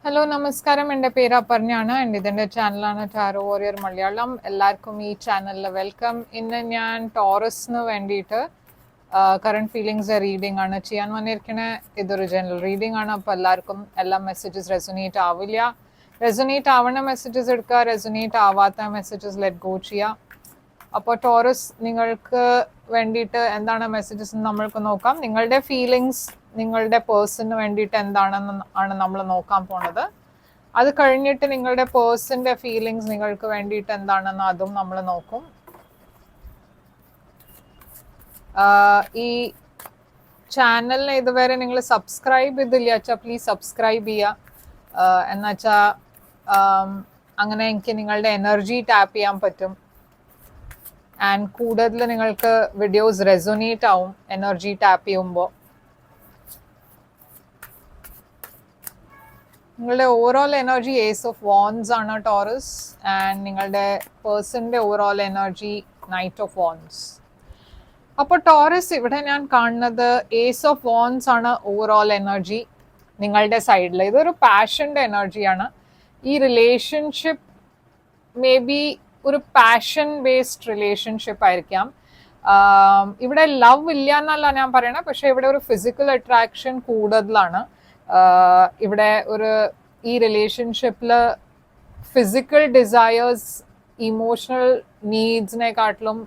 Hello നമസ്കാരം, എൻ്റെ പേര് അപർണയാണ്. എൻ്റെ ഇതിൻ്റെ ചാനലാണ് ടാരോ വാരിയർ മലയാളം. എല്ലാവർക്കും ഈ ചാനലിൽ വെൽക്കം. ഇന്ന് ഞാൻ ടോറസിന് വേണ്ടിയിട്ട് കറണ്ട് ഫീലിങ്സ് റീഡിംഗ് ആണ് ചെയ്യാൻ വന്നിരിക്കുന്നത്. ഇതൊരു ജനറൽ റീഡിംഗ് ആണ്. അപ്പോൾ എല്ലാവർക്കും എല്ലാ മെസ്സേജസ് റെസൊനേറ്റ് ആവില്ല. റെസൊനേറ്റ് ആവുന്ന മെസ്സേജസ് എടുക്കുക, റെസൊനേറ്റ് ആവാത്ത മെസ്സേജസ് ലെറ്റ് ഗോ ചെയ്യുക. അപ്പോൾ ടോറസ് നിങ്ങൾക്ക് വേണ്ടിയിട്ട് എന്താണ് മെസ്സേജസ് നമ്മൾക്ക് നോക്കാം. നിങ്ങളുടെ ഫീലിങ്സ് നിങ്ങളുടെ പേഴ്സണിന് വേണ്ടിയിട്ട് എന്താണെന്ന് ആണ് നമ്മൾ നോക്കാൻ പോണത്. അത് കഴിഞ്ഞിട്ട് നിങ്ങളുടെ പേഴ്സണിന്റെ ഫീലിങ്സ് നിങ്ങൾക്ക് വേണ്ടിയിട്ട് എന്താണെന്ന് അതും നമ്മൾ നോക്കും. ഈ ചാനലിനെ ഇതുവരെ നിങ്ങൾ സബ്സ്ക്രൈബ് ചെയ്തില്ല വെച്ചാൽ പ്ലീസ് സബ്സ്ക്രൈബ് ചെയ്യുക. എന്നുവെച്ചാൽ അങ്ങനെ എനിക്ക് നിങ്ങളുടെ എനർജി ടാപ്പ് ചെയ്യാൻ പറ്റും. ആൻഡ് കൂടുതൽ നിങ്ങൾക്ക് വീഡിയോസ് റെസൊനേറ്റ് ആവും എനർജി ടാപ്പ് ചെയ്യുമ്പോൾ. നിങ്ങളുടെ overall energy ace of wands ആണ് ടോറസ്. ആൻഡ് നിങ്ങളുടെ പേഴ്സണിന്റെ overall energy knight of wands. അപ്പോൾ ടോറസ് ഇവിടെ ഞാൻ കാണുന്നത് ഏസ് ഓഫ് വാൻസ് ആണ് ഓവറോൾ എനർജി നിങ്ങളുടെ സൈഡിൽ. ഇതൊരു പാഷന്റെ എനർജിയാണ്. ഈ റിലേഷൻഷിപ്പ് മേ ബി ഒരു പാഷൻ ബേസ്ഡ് റിലേഷൻഷിപ്പ് ആയിരിക്കാം. ഇവിടെ ലവ് ഇല്ല എന്നല്ല ഞാൻ പറയണത്, പക്ഷെ ഇവിടെ ഒരു ഫിസിക്കൽ അട്രാക്ഷൻ കൂടുതലാണ്. ഇവിടെ ഒരു ഈ റിലേഷൻഷിപ്പിൽ ഫിസിക്കൽ ഡിസയേഴ്സ് ഇമോഷണൽ നീഡ്സിനെക്കാട്ടിലും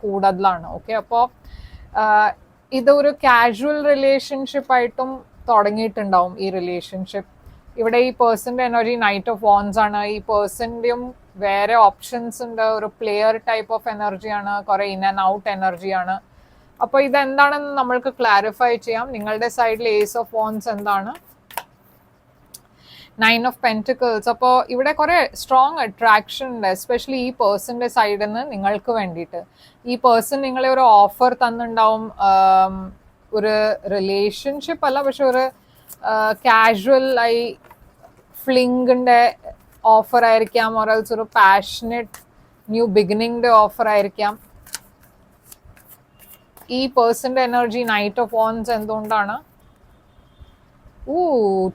കൂടുതലാണ്. ഓക്കെ, അപ്പോൾ ഇതൊരു കാഷ്വൽ റിലേഷൻഷിപ്പ് ആയിട്ടും തുടങ്ങിയിട്ടുണ്ടാവും ഈ റിലേഷൻഷിപ്പ്. ഇവിടെ ഈ പേഴ്സന്റെ എനർജി നൈറ്റ് ഓഫ് വാൻസ് ആണ്. ഈ പേഴ്സന്റെയും വേറെ ഓപ്ഷൻസ് ഉണ്ട്. ഒരു പ്ലെയർ ടൈപ്പ് ഓഫ് എനർജിയാണ്, കുറെ ഇൻ ആൻഡ് ഔട്ട് എനർജിയാണ്. അപ്പോൾ ഇതെന്താണെന്ന് നമ്മൾക്ക് ക്ലാരിഫൈ ചെയ്യാം. നിങ്ങളുടെ സൈഡിൽ ഏസ് ഓഫ് വാൻസ് എന്താണ്? 9 ഓഫ് പെന്റിക്കിൾസ്. അപ്പോൾ ഇവിടെ കുറെ സ്ട്രോങ് അട്രാക്ഷൻ ഉണ്ട്, എസ്പെഷ്യലി ഈ പേഴ്സന്റെ സൈഡിൽ നിന്ന് നിങ്ങൾക്ക് വേണ്ടിയിട്ട്. ഈ പേഴ്സൺ നിങ്ങളെ ഒരു ഓഫർ തന്നിട്ടുണ്ടാവും. ഒരു റിലേഷൻഷിപ്പ് അല്ല, പക്ഷെ ഒരു കാഷ്വൽ ആയി ഫ്ലിങ്ങിന്റെ ഓഫർ ആയിരിക്കാം, ഓരൽസ് ഒരു പാഷനറ്റ് ന്യൂ ബിഗിനിങ്ങിന്റെ ഓഫർ ആയിരിക്കാം. ഈ പേഴ്സന്റെ എനർജി നൈറ്റ് ഓഫ് വാൻസ് എന്തുകൊണ്ടാണ്?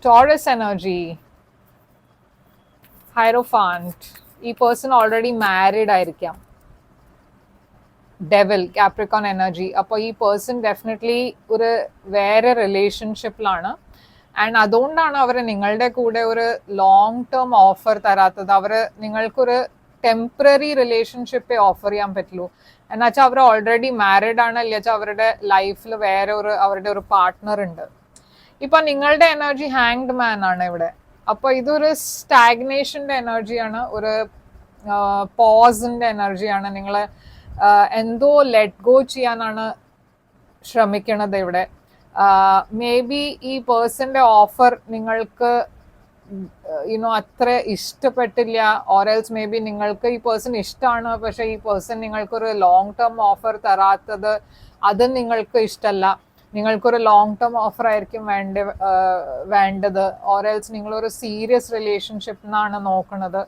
Taurus energy, hierophant. ഈ പേഴ്സൺ ഓൾറെഡി മാരീഡ് ആയിരിക്കാം. Devil, Capricorn energy. അപ്പോൾ ഈ പേഴ്സൺ ഡെഫിനറ്റ്ലി ഒരു വേറെ റിലേഷൻഷിപ്പിലാണ്. ആൻഡ് അതുകൊണ്ടാണ് അവർ നിങ്ങളുടെ കൂടെ ഒരു ലോങ് ടേം ഓഫർ തരാത്തത്. അവർ നിങ്ങൾക്കൊരു ടെമ്പററി റിലേഷൻഷിപ്പേ ഓഫർ ചെയ്യാൻ പറ്റുള്ളൂ. എന്നുവെച്ചാൽ അവർ ഓൾറെഡി മാരീഡ് ആണ്, അല്ല വെച്ചാൽ അവരുടെ ലൈഫിൽ വേറെ അവരുടെ ഒരു പാർട്ട്ണർ ഉണ്ട്. ഇപ്പൊ നിങ്ങളുടെ എനർജി ഹാങ്ഡ് മാൻ ആണ് ഇവിടെ. അപ്പൊ ഇതൊരു സ്റ്റാഗ്നേഷന്റെ എനർജിയാണ്, ഒരു പോസിന്റെ എനർജിയാണ്. നിങ്ങൾ എന്തോ ലെറ്റ് ഗോ ചെയ്യാനാണ് ശ്രമിക്കണത് ഇവിടെ. മേ ബി ഈ പേഴ്സന്റെ ഓഫർ നിങ്ങൾക്ക് അത്ര ഇഷ്ടപ്പെട്ടില്ല, ഓറൽസ് മേ ബി നിങ്ങൾക്ക് ഈ പേഴ്സൺ ഇഷ്ടമാണ്, പക്ഷെ ഈ പേഴ്സൺ നിങ്ങൾക്കൊരു ലോങ് ടേം ഓഫർ തരാത്തത് അത് നിങ്ങൾക്ക് ഇഷ്ടമല്ല. നിങ്ങൾക്കൊരു ലോങ് ടേം ഓഫർ ആയിരിക്കും വേണ്ടത്, ഓറൽസ് നിങ്ങളൊരു സീരിയസ് റിലേഷൻഷിപ്പ് എന്നാണ് നോക്കുന്നത്.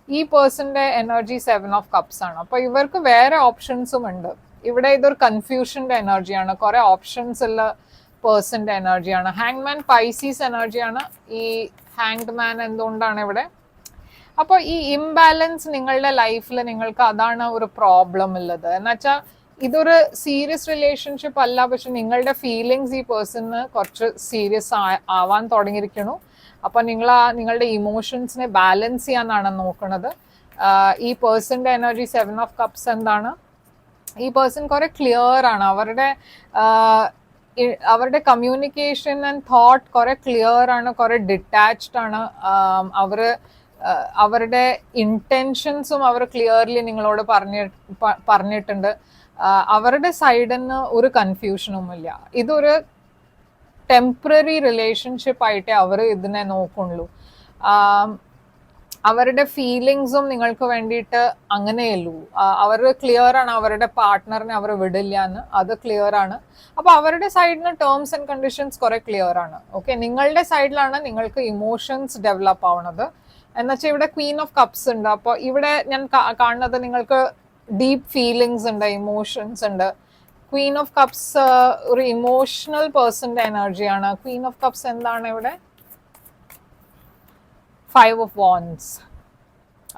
ഈ പേഴ്സന്റെ എനർജി 7 ഓഫ് കപ്സ് ആണ്. അപ്പൊ ഇവർക്ക് വേറെ ഓപ്ഷൻസും ഉണ്ട്. ഇവിടെ ഇതൊരു കൺഫ്യൂഷന്റെ എനർജിയാണ്, കുറെ ഓപ്ഷൻസ് ഉള്ള പേഴ്സന്റെ എനർജിയാണ്. ഹാങ്മാൻ പൈസീസ് എനർജിയാണ്. ഈ ഹാങ്ഡ് മാൻ എന്തുകൊണ്ടാണ് ഇവിടെ? അപ്പോൾ ഈ ഇംബാലൻസ് നിങ്ങളുടെ ലൈഫിൽ നിങ്ങൾക്ക് അതാണ് ഒരു പ്രോബ്ലം ഉള്ളത്. എന്നുവെച്ചാൽ ഇതൊരു സീരിയസ് റിലേഷൻഷിപ്പ് അല്ല, പക്ഷെ നിങ്ങളുടെ ഫീലിങ്സ് ഈ പേഴ്സണിന് കുറച്ച് സീരിയസ് ആവാൻ തുടങ്ങിയിരിക്കണു. അപ്പൊ നിങ്ങളുടെ ഇമോഷൻസിനെ ബാലൻസ് ചെയ്യാനാണ് നോക്കുന്നത്. ഈ പേഴ്സന്റെ എനർജി 7 ഓഫ് കപ്സ് എന്താണ്? ഈ പേഴ്സൺ കുറെ ക്ലിയർ ആണ്. അവരുടെ കമ്മ്യൂണിക്കേഷൻ ആൻഡ് തോട്ട് കുറെ ക്ലിയർ ആണ്, കുറെ ഡിറ്റാച്ച്ഡ് ആണ്. അവരുടെ ഇന്റൻഷൻസും അവർ ക്ലിയർലി നിങ്ങളോട് പറഞ്ഞിട്ടുണ്ട്. അവരുടെ സൈഡിൽ നിന്ന് ഒരു കൺഫ്യൂഷനും ഇല്ല. ഇതൊരു ടെമ്പററി റിലേഷൻഷിപ്പ് ആയിട്ടേ അവർ ഇതിനെ നോക്കുള്ളൂ. അവരുടെ ഫീലിങ്സും നിങ്ങൾക്ക് വേണ്ടിയിട്ട് അങ്ങനെയല്ലൂ. അവർ ക്ലിയർ ആണ്, അവരുടെ പാർട്ട്ണറിനെ അവർ വിടില്ല എന്ന്, അത് ക്ലിയർ ആണ്. അപ്പൊ അവരുടെ സൈഡിന് ടേംസ് ആൻഡ് കണ്ടീഷൻസ് കുറെ ക്ലിയർ ആണ്. ഓക്കെ, നിങ്ങളുടെ സൈഡിലാണ് നിങ്ങൾക്ക് ഇമോഷൻസ് ഡെവലപ്പ് ആവുന്നത്. എന്നുവെച്ചാൽ ഇവിടെ ക്വീൻ ഓഫ് കപ്സ് ഉണ്ട്. അപ്പോൾ ഇവിടെ ഞാൻ കാണുന്നത് നിങ്ങൾക്ക് ഡീപ്പ് ഫീലിങ്സ് ഉണ്ട്, ഇമോഷൻസ് ഉണ്ട്. ക്വീൻ ഓഫ് കപ്സ് ഒരു ഇമോഷണൽ പേഴ്സന്റെ എനർജിയാണ്. ക്വീൻ ഓഫ് കപ്സ് എന്താണ് ഇവിടെ? 5 of Wands.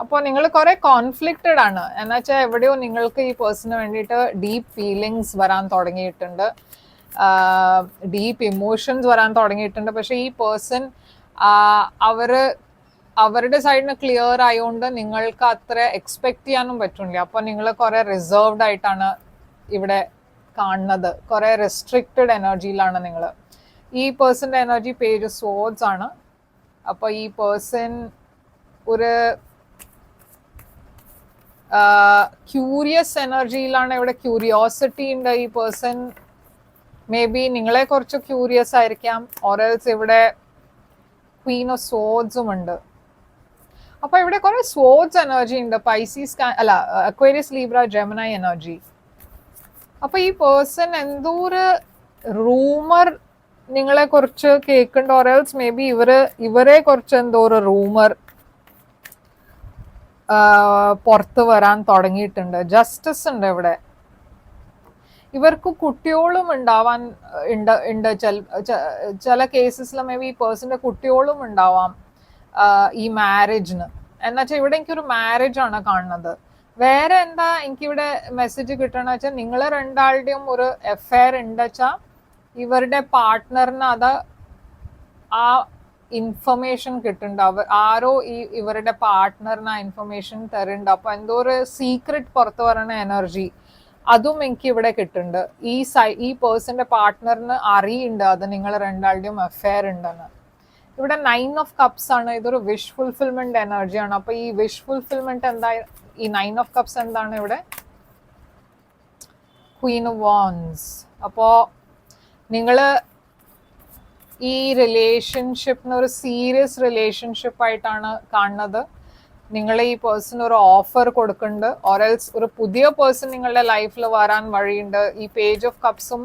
അപ്പോൾ നിങ്ങൾ കുറെ കോൺഫ്ലിക്റ്റഡ് ആണ് എന്ന് വെച്ചാൽ എവിടെയോ നിങ്ങൾക്ക് ഈ പേഴ്സണിന് വേണ്ടിയിട്ട് ഡീപ്പ് ഫീലിങ്സ് വരാൻ തുടങ്ങിയിട്ടുണ്ട്, ഡീപ്പ് ഇമോഷൻസ് വരാൻ തുടങ്ങിയിട്ടുണ്ട്. പക്ഷെ ഈ പേഴ്സൺ അവരുടെ സൈഡിന് ക്ലിയർ ആയതുകൊണ്ട് നിങ്ങൾക്ക് അത്ര എക്സ്പെക്ട് ചെയ്യാനും പറ്റില്ല. അപ്പോൾ നിങ്ങൾ കുറെ റിസർവ്ഡ് ആയിട്ടാണ് ഇവിടെ കാണുന്നത്, കുറെ റെസ്ട്രിക്റ്റഡ് എനർജിയിലാണ് നിങ്ങൾ. ഈ പേഴ്സന്റെ എനർജി പേജ് സോഡ്സ് ആണ്. അപ്പോൾ ഈ പേഴ്സൺ ഒരു ക്യൂരിയസ് എനർജിയിലാണ്. ഇവിടെ ക്യൂരിയോസിറ്റി ഉണ്ട്. ഈ പേഴ്സൺ മേ ബി നിങ്ങളെ കുറച്ച് ക്യൂരിയസ് ആയിരിക്കാം. ഓറൽസ് ഇവിടെ ക്വീൻ ഓഫ് സോഡ്സും ഉണ്ട്. അപ്പൊ ഇവിടെ കുറെ സോഡ്സ് എനർജി ഉണ്ട്. പൈസീസ് അല്ല, അക്വേരിയസ്, ലീബ്ര, ജെമിനി എനർജി. അപ്പൊ ഈ പേഴ്സൺ എന്തോ ഒരു റൂമർ നിങ്ങളെ കുറിച്ച് കേൾക്കുന്നുണ്ട്. ഓറൽസ് മേ ബി ഇവരെ കുറിച്ച് എന്തോ ഒരു റൂമർ പുറത്ത് വരാൻ തുടങ്ങിയിട്ടുണ്ട്. ജസ്റ്റിസ് ഉണ്ട് ഇവിടെ. ഇവർക്ക് കുട്ടിയോളും ഉണ്ടാവാൻ ഉണ്ട്. ചില കേസസിൽ മേ ബി ഈ പേഴ്സന്റെ കുട്ടിയോളും ഉണ്ടാവാം ഈ മാരേജിന്. എന്നുവെച്ചാൽ ഇവിടെ എനിക്കൊരു മാരേജ് ആണ് കാണുന്നത്. വേറെ എന്താ എനിക്കിവിടെ മെസ്സേജ് കിട്ടണമെന്ന് വെച്ചാൽ നിങ്ങൾ രണ്ടാളുടെയും ഒരു അഫെയർ ഉണ്ട് വെച്ചാൽ ഇവരുടെ പാർട്ട്ണറിന് അത് ആ ഇൻഫർമേഷൻ കിട്ടുന്നുണ്ട്. ആരോ ഇവരുടെ പാർട്ട്ണറിന് ആ ഇൻഫർമേഷൻ തരുന്നുണ്ട്. അപ്പൊ എന്തോ ഒരു സീക്രട്ട് പുറത്തു വരണ എനർജി അതും എനിക്ക് ഇവിടെ കിട്ടുന്നുണ്ട്. ഈ പേഴ്സന്റെ പാർട്ട്ണറിന് അറിയുന്നുണ്ട് അത് നിങ്ങൾ രണ്ടാളുടെയും അഫെയർ ഉണ്ടെന്ന്. ഇവിടെ 9 of Cups ആണ്. ഇതൊരു വിഷ് ഫുൾഫിൽമെന്റ് എനർജിയാണ്. അപ്പൊ ഈ വിഷ് ഫുൾഫിൽമെന്റ് എന്താ, ഈ 9 of Cups എന്താണ് ഇവിടെ? Queen of vans. അപ്പോ നിങ്ങള് ഈ റിലേഷൻഷിപ്പിന് ഒരു സീരിയസ് റിലേഷൻഷിപ്പ് ആയിട്ടാണ് കാണുന്നത്. നിങ്ങൾ ഈ പേഴ്സൺ ഒരു ഓഫർ കൊടുക്കുന്നുണ്ട്, ഓറൽസ് ഒരു പുതിയ പേഴ്സൺ നിങ്ങളുടെ ലൈഫിൽ വരാൻ വഴിയുണ്ട്. ഈ പേജ് ഓഫ് കപ്സും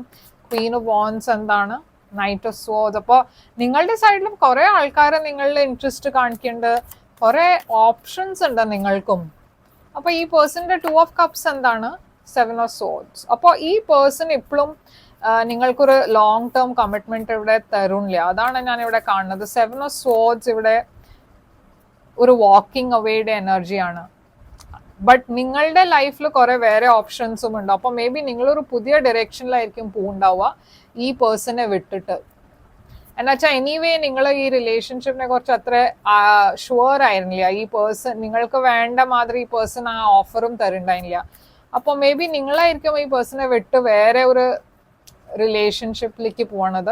ക്വീൻ ഓഫ് വാൻസ് എന്താണ്? Knight of swords. അപ്പോൾ നിങ്ങളുടെ സൈഡിലും കുറെ ആൾക്കാരെ നിങ്ങളുടെ ഇൻട്രസ്റ്റ് കാണിക്കുന്നുണ്ട്, കുറെ ഓപ്ഷൻസ് ഉണ്ട് നിങ്ങൾക്കും. അപ്പൊ ഈ പേഴ്സന്റെ 2 of Cups എന്താണ്? 7 of Swords. അപ്പോൾ ഈ പേഴ്സൺ ഇപ്പോഴും നിങ്ങൾക്കൊരു ലോങ് ടേം കമ്മിറ്റ്മെന്റ് ഇവിടെ തരുന്നില്ല. അതാണ് ഞാൻ ഇവിടെ കാണുന്നത്. 7 of Swords ഇവിടെ ഒരു വാക്കിംഗ് അവേയുടെ എനർജിയാണ്. ബട്ട് നിങ്ങളുടെ ലൈഫിൽ കുറെ വേറെ ഓപ്ഷൻസും ഉണ്ട്. അപ്പോൾ മേ ബി നിങ്ങളൊരു പുതിയ ഡയറക്ഷനിലായിരിക്കും പോകുന്നുണ്ടാവുക ഈ പേഴ്സണെ വിട്ടിട്ട്. എന്നുവെച്ചാൽ എനിവേ നിങ്ങൾ ഈ റിലേഷൻഷിപ്പിനെ കുറിച്ച് അത്ര ഷുവർ ആയിരുന്നില്ല. ഈ പേഴ്സൺ നിങ്ങൾക്ക് വേണ്ട മാതിരി ഈ പേഴ്സൺ ആ ഓഫറും തരുന്നുണ്ടായിരുന്നില്ല. അപ്പോൾ മേ ബി നിങ്ങളായിരിക്കും ഈ പേഴ്സണെ വിട്ട് വേറെ ഒരു റിലേഷൻഷിപ്പിലേക്ക് പോകണത്.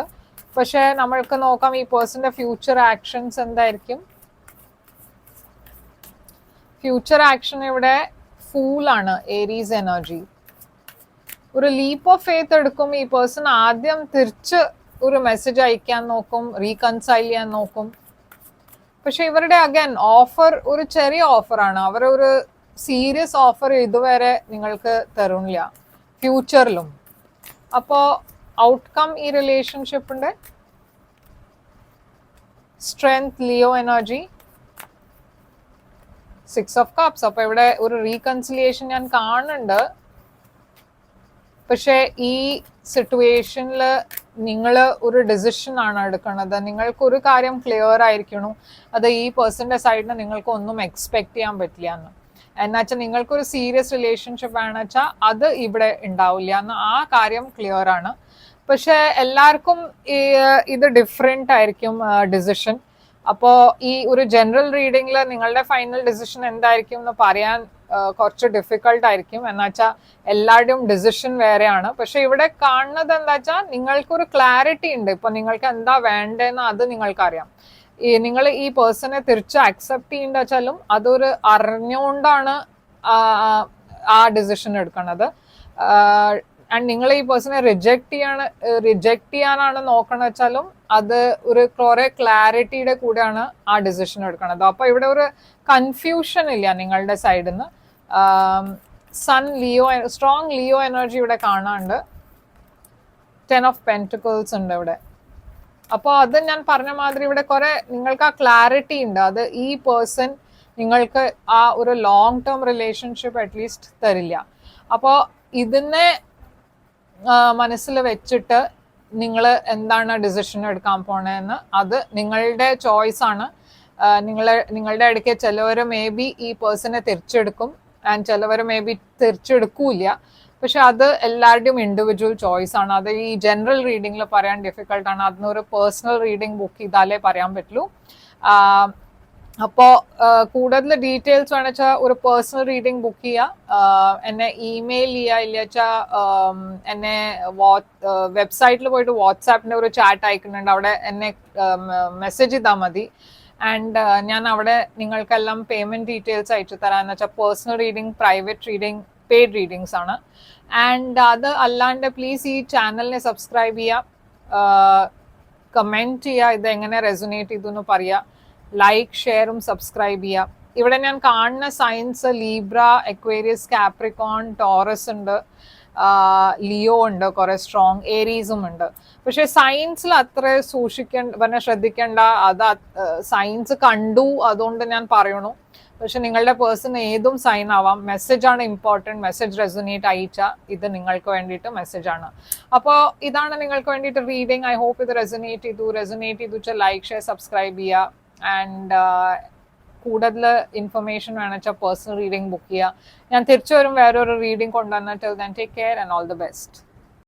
പക്ഷെ നമ്മൾക്ക് നോക്കാം ഈ പേഴ്സന്റെ ഫ്യൂച്ചർ ആക്ഷൻസ് എന്തായിരിക്കും. ഫ്യൂച്ചർ ആക്ഷൻ ഇവിടെ ഫൂളാണ്, ഏരീസ് എനർജി. ഒരു ലീപ്പ് ഓഫ് ഫെയ്ത്ത് എടുക്കും ഈ പേഴ്സൺ. ആദ്യം തിരിച്ച് ഒരു മെസ്സേജ് അയക്കാൻ നോക്കും, റീകൺസൈൽ ചെയ്യാൻ നോക്കും. പക്ഷെ ഇവരുടെ അഗൈൻ ഓഫർ ഒരു ചെറിയ ഓഫറാണ്. അവരൊരു സീരിയസ് ഓഫർ ഇതുവരെ നിങ്ങൾക്ക് തരുന്നില്ല ഫ്യൂച്ചറിലും. അപ്പോൾ ഔട്ട്കം ഈ റിലേഷൻഷിപ്പിന്റെ strength, Leo energy, 6 of Cups. അപ്പൊ ഇവിടെ ഒരു റീകൺസിലിയേഷൻ ഞാൻ കാണുന്നുണ്ട്. പക്ഷെ ഈ സിറ്റുവേഷനിൽ നിങ്ങൾ ഒരു ഡിസിഷൻ ആണ് എടുക്കുന്നത്. നിങ്ങൾക്ക് ഒരു കാര്യം ക്ലിയർ ആയിരിക്കണം, അത് ഈ പേഴ്സന്റെ സൈഡിന് നിങ്ങൾക്ക് ഒന്നും എക്സ്പെക്ട് ചെയ്യാൻ പറ്റില്ല എന്ന്. എന്നുവെച്ചാൽ നിങ്ങൾക്കൊരു സീരിയസ് റിലേഷൻഷിപ്പ് വേണമെന്ന് വെച്ചാൽ അത് ഇവിടെ ഉണ്ടാവില്ല എന്ന് ആ കാര്യം ക്ലിയർ ആണ്. പക്ഷെ എല്ലാവർക്കും ഇത് ഡിഫറെന്റ് ആയിരിക്കും ഡിസിഷൻ. അപ്പോൾ ഈ ഒരു ജനറൽ റീഡിങ്ങിൽ നിങ്ങളുടെ ഫൈനൽ ഡിസിഷൻ എന്തായിരിക്കും എന്ന് പറയാൻ കുറച്ച് ഡിഫിക്കൾട്ട് ആയിരിക്കും. എന്നുവെച്ചാൽ എല്ലാവരുടെയും ഡിസിഷൻ വേറെയാണ്. പക്ഷെ ഇവിടെ കാണുന്നത് എന്താ വെച്ചാൽ നിങ്ങൾക്കൊരു ക്ലാരിറ്റി ഉണ്ട്. ഇപ്പൊ നിങ്ങൾക്ക് എന്താ വേണ്ടതെന്ന് അത് നിങ്ങൾക്കറിയാം. നിങ്ങൾ ഈ പേഴ്സണെ തിരിച്ച് അക്സെപ്റ്റ് ചെയ്യേണ്ട വെച്ചാലും അതൊരു അറിഞ്ഞുകൊണ്ടാണ് ആ ഡിസിഷൻ എടുക്കുന്നത്. ആൻഡ് നിങ്ങൾ ഈ പേഴ്സണെ റിജക്ട് ചെയ്യാനാണ് നോക്കണ വെച്ചാലും അത് ഒരു കുറെ ക്ലാരിറ്റിയുടെ കൂടെയാണ് ആ ഡിസിഷൻ എടുക്കുന്നത്. അപ്പൊ ഇവിടെ ഒരു കൺഫ്യൂഷൻ ഇല്ല നിങ്ങളുടെ സൈഡിൽ നിന്ന്. Sun, Leo, strong Leo energy ഇവിടെ കാണാണ്ട്. 10 of Pentacles ഉണ്ട് ഇവിടെ. അപ്പോൾ അത് ഞാൻ പറഞ്ഞ മാതിരി ഇവിടെ കുറെ നിങ്ങൾക്ക് ആ ക്ലാരിറ്റി ഉണ്ട്. അത് ഈ പേഴ്സൺ നിങ്ങൾക്ക് ആ ഒരു ലോങ് ടേം റിലേഷൻഷിപ്പ് അറ്റ്ലീസ്റ്റ് തരില്ല. അപ്പോൾ ഇതിനെ മനസ്സിൽ വെച്ചിട്ട് നിങ്ങൾ എന്താണ് ഡിസിഷൻ എടുക്കാൻ പോണേന്ന് അത് നിങ്ങളുടെ ചോയ്സ് ആണ്. നിങ്ങളുടെ ഇടയ്ക്ക് ചിലവർ മേ ബി ഈ പേഴ്സണെ തിരിച്ചെടുക്കും ആൻഡ് ചിലവർ മേ ബി തിരിച്ചെടുക്കൂല. പക്ഷെ അത് എല്ലാവരുടെയും ഇൻഡിവിജ്വൽ ചോയ്സ് ആണ്. അത് ഈ ജനറൽ റീഡിങ്ങിൽ പറയാൻ ഡിഫിക്കൾട്ടാണ്. അതിനൊരു പേഴ്സണൽ റീഡിംഗ് ബുക്ക് ചെയ്താലേ പറയാൻ പറ്റുള്ളൂ. അപ്പോൾ കൂടുതൽ ഡീറ്റെയിൽസ് വേണമെന്ന് വെച്ചാൽ ഒരു പേഴ്സണൽ റീഡിംഗ് ബുക്ക് ചെയ്യുക, എന്നെ ഇമെയിൽ ചെയ്യുക, ഇല്ല വെച്ചാൽ എന്നെ വെബ്സൈറ്റിൽ പോയിട്ട് വാട്സാപ്പിൻ്റെ ഒരു ചാറ്റ് അയക്കുന്നുണ്ട്, അവിടെ എന്നെ മെസ്സേജ് ചെയ്താൽ മതി. ആൻഡ് ഞാൻ അവിടെ നിങ്ങൾക്കെല്ലാം പേയ്മെൻറ്റ് ഡീറ്റെയിൽസ് അയച്ചു തരാമെന്ന് വെച്ചാൽ personal reading, private reading, paid readings ആണ്. ആൻഡ് അത് അല്ലാണ്ട് പ്ലീസ് ഈ ചാനലിനെ സബ്സ്ക്രൈബ് ചെയ്യുക, കമൻറ്റ് ചെയ്യുക, ഇത് എങ്ങനെ റെസൊനേറ്റ് ചെയ്തു എന്ന് പറയുക, ലൈക്ക് ഷെയറും സബ്സ്ക്രൈബ് ചെയ്യുക. ഇവിടെ ഞാൻ കാണുന്ന സൈൻസ് ലീബ്ര, എക്വേരിയസ്, കാപ്രിക്കോൺ, ടോറസ് ഉണ്ട്, ലിയോ ഉണ്ട്, കുറെ സ്ട്രോങ്, ഏരീസും ഉണ്ട്. പക്ഷെ സയൻസിൽ അത്ര ശ്രദ്ധിക്കേണ്ട. അത് സയൻസ് കണ്ടു അതുകൊണ്ട് ഞാൻ പറയണു. പക്ഷെ നിങ്ങളുടെ പേഴ്സൺ ഏതും സൈൻ ആവാം. മെസ്സേജ് ആണ് ഇമ്പോർട്ടൻറ്റ്. മെസ്സേജ് റെസൊനേറ്റ് അയച്ചാൽ ഇത് നിങ്ങൾക്ക് വേണ്ടിയിട്ട് മെസ്സേജ് ആണ്. അപ്പോൾ ഇതാണ് നിങ്ങൾക്ക് വേണ്ടിയിട്ട് റീഡിങ്. ഐ ഹോപ്പ് ഇത് റെസൊനേറ്റ് ചെയ്തു വെച്ചാൽ ലൈക്ക് ഷെയർ സബ്സ്ക്രൈബ് ചെയ്യുക. ആൻഡ് കൂടുതൽ ഇൻഫർമേഷൻ വേണമെന്ന് വെച്ചാൽ പേഴ്സണൽ റീഡിംഗ് ബുക്ക് ചെയ്യുക. ഞാൻ തിരിച്ചു വരും വേറൊരു റീഡിംഗ് കൊണ്ടുവന്നിട്ട്. Take care and all the best.